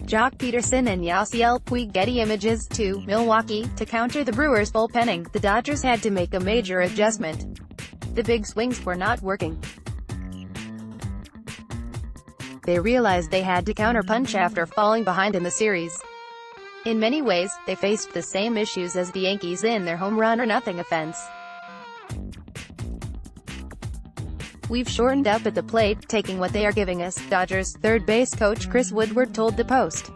Jock Pederson and Yasiel Puig. Getty Images. 2. Milwaukee. To counter the Brewers' bullpenning, the Dodgers had to make a major adjustment. The big swings were not working. They realized they had to counterpunch after falling behind in the series. In many ways, they faced the same issues as the Yankees in their home run or nothing offense. "We've shortened up at the plate, taking what they are giving us," Dodgers third base coach Chris Woodward told the Post.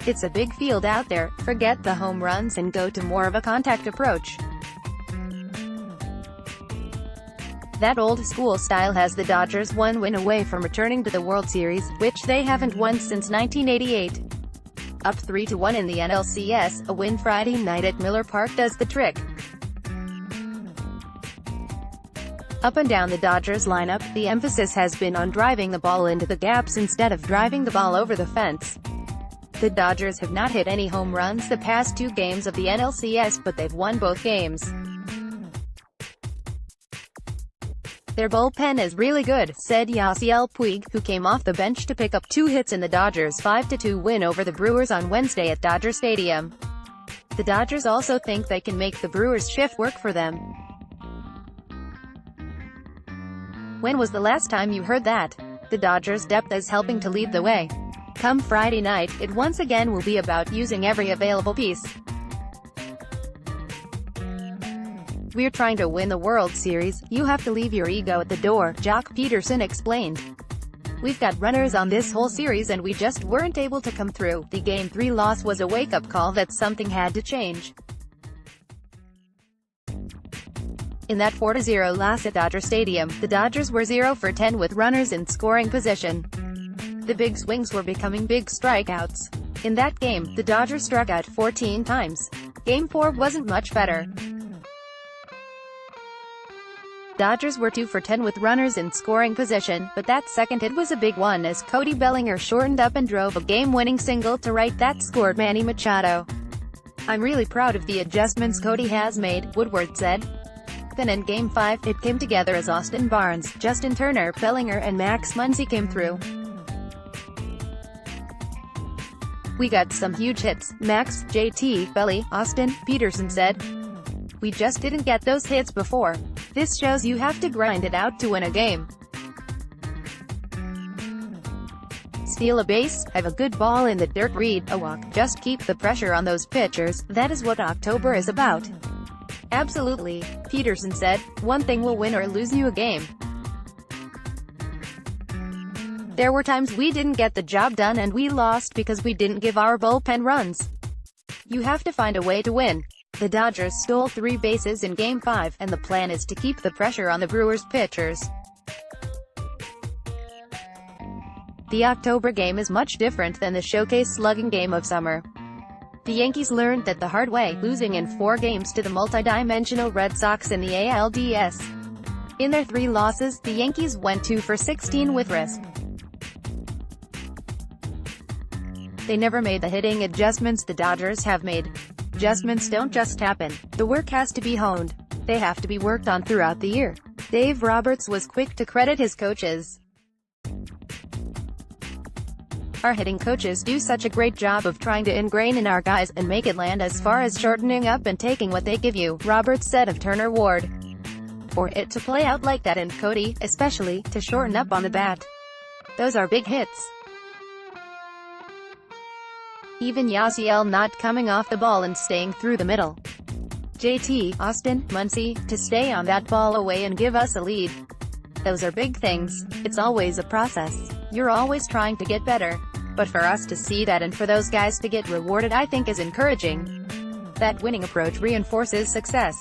"It's a big field out there, forget the home runs and go to more of a contact approach. That old-school style has the Dodgers one win away from returning to the World Series, which they haven't won since 1988. Up 3-1 in the NLCS, a win Friday night at Miller Park does the trick." Up and down the Dodgers lineup, the emphasis has been on driving the ball into the gaps instead of driving the ball over the fence. The Dodgers have not hit any home runs the past 2 games of the NLCS, but they've won both games. "Their bullpen is really good," said Yasiel Puig, who came off the bench to pick up 2 hits in the Dodgers' 5-2 win over the Brewers on Wednesday at Dodger Stadium. The Dodgers also think they can make the Brewers' shift work for them. When was the last time you heard that? The Dodgers' depth is helping to lead the way. Come Friday night, it once again will be about using every available piece. "We're trying to win the World Series, you have to leave your ego at the door," Jock Pederson explained. "We've got runners on this whole series and we just weren't able to come through. The Game 3 loss was a wake-up call that something had to change." In that 4-0 loss at Dodger Stadium, the Dodgers were 0 for 10 with runners in scoring position. The big swings were becoming big strikeouts. In that game, the Dodgers struck out 14 times. Game 4 wasn't much better. Dodgers were 2 for 10 with runners in scoring position, but that second hit was a big one as Cody Bellinger shortened up and drove a game-winning single to right that scored Manny Machado. "I'm really proud of the adjustments Cody has made," Woodward said. Then in Game 5, it came together as Austin Barnes, Justin Turner, Bellinger and Max Muncy came through. "We got some huge hits, Max, JT, Belly, Austin," Pederson said. "We just didn't get those hits before. This shows you have to grind it out to win a game. Steal a base, have a good ball in the dirt, read a walk, just keep the pressure on those pitchers. That is what October is about." "Absolutely," Pederson said. "One thing will win or lose you a game. There were times we didn't get the job done and we lost because we didn't give our bullpen runs. You have to find a way to win." The Dodgers stole 3 bases in Game 5, and the plan is to keep the pressure on the Brewers' pitchers. The October game is much different than the showcase slugging game of summer. The Yankees learned that the hard way, losing in 4 games to the multi-dimensional Red Sox in the ALDS. In their 3 losses, the Yankees went 2 for 16 with risk. They never made the hitting adjustments the Dodgers have made. Adjustments don't just happen. The work has to be honed. They have to be worked on throughout the year. Dave Roberts was quick to credit his coaches. "Our hitting coaches do such a great job of trying to ingrain in our guys and make it land as far as shortening up and taking what they give you," Roberts said of Turner Ward. "For it to play out like that and Cody, especially, to shorten up on the bat. Those are big hits. Even Yasiel not coming off the ball and staying through the middle. JT, Austin, Muncy, to stay on that ball away and give us a lead. Those are big things. It's always a process. You're always trying to get better. But for us to see that and for those guys to get rewarded, I think is encouraging. That winning approach reinforces success."